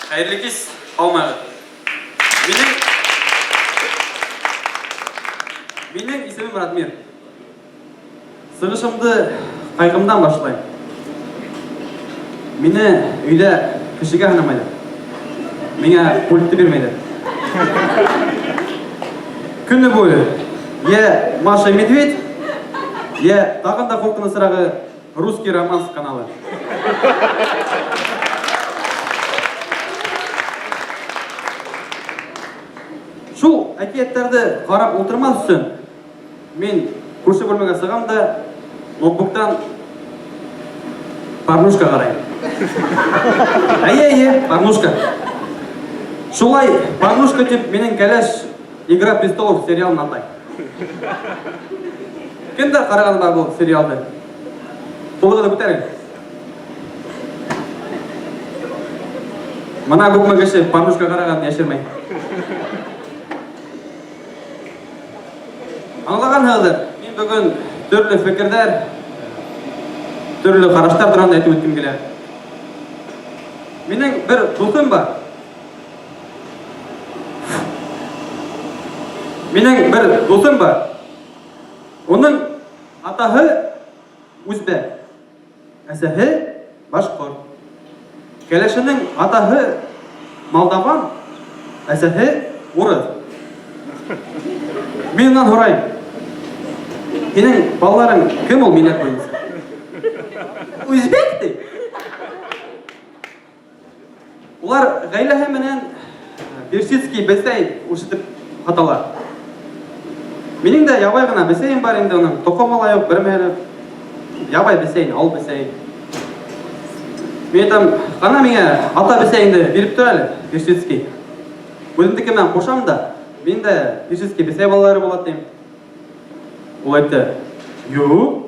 Қайырлы кеш, аумағы. Менің есімім Радмир. Сығышымды қайғымдан башылайым. Мені үйде кішіге қанамайды. Менге пультті бермейді. Күні бойы е Маша и Медведь, е тағында қорқыны сырағы русский романс каналы. Шул әкиеттерді қарап отырмас үшін мен көрші бөлмеге сығамда ноутбуктан порнушка қараймын. Порнушка. Шулай порнушка деп менің кәләш «Игра престолов» сериалын атай. Кімдер қараған бар бұл сериалды? Қолығы да көтерің. Мына көкме кіші порнушка қараған ешірмей. Аңлаған ғалдар, мен бүгін түрлі фикірдер, түрлі қараштар тұрғанда айтып өткім келеді. Менің бір досым бар. Оның атағы өзбек, әсәһі башқұр. Кәләшінің атағы молдаван, әсәһі орыс. Мен онан сұрайым. Сенің балаларың кім ол менен қойыңыз? Өзбек де. Олар ғайләһі менен персидский бәсәй өшітіп қаталар. Менің де ябай ғана бәсәйім бар енді оның. Тоқымала yok, бір мәрі. Ябай бәсәйін, ал бәсәйін. Мен айтам, қана менге ата бәсәйінді беріп тұр әлі, персидский. Өзімдікі мен қошам да, мен де персидский бәсәй балалары болады деймін. Ол айтты, «Ю,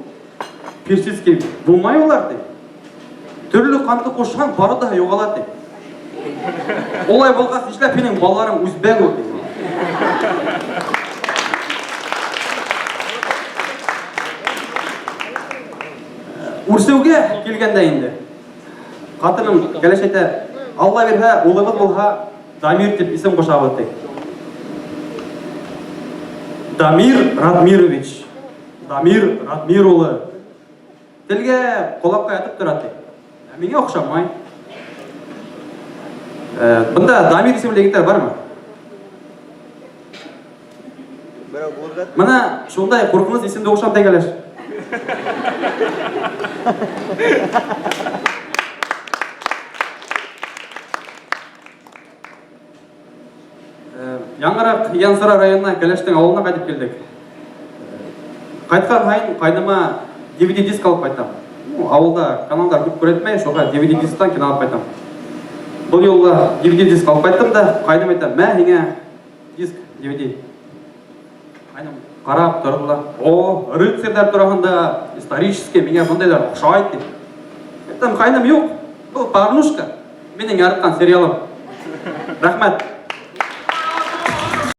персидский болмай олар» дейді. Түрлі қанты қошқан бары да жоғалады дейді. Олай болғас, ешілер менің балаларым өзбек ол дейді. Үрсеуге келгенде енді. Қатыным кәлеш айта, «Алла берха, олығыз болға, Дамир деп исім қошабы» дейді. Дамир Радмирович. Дамир Радмирұлы. Тілге қолапқа ятып тұрады. Менге оқшамай. Бұнда Дамир есімді егіттер бар ма? Мына шолдай қорқыңыз есімді оқшам тәңгелеш. Яңырақ Янсыра районына Кәләштің ауылына қайтып келдік. Қайтқан қайын қайныма DVD диск алып қайтам. Ауылда каналдар көп көретмей, шоға DVD дисктан кино алып қайтам. Бұл жолда DVD диск алып қайттым да, қайным айтам, «Мә, еңе диск DVD». Қайным қарап тұрдыла, «О, рыцарьдар тұрағында, исторический, менге бұндайлар ұқшайды» деп. Айтам, қайным, «Жоқ, бұл порнушка, менің жарыққан сериалым». Рахмет.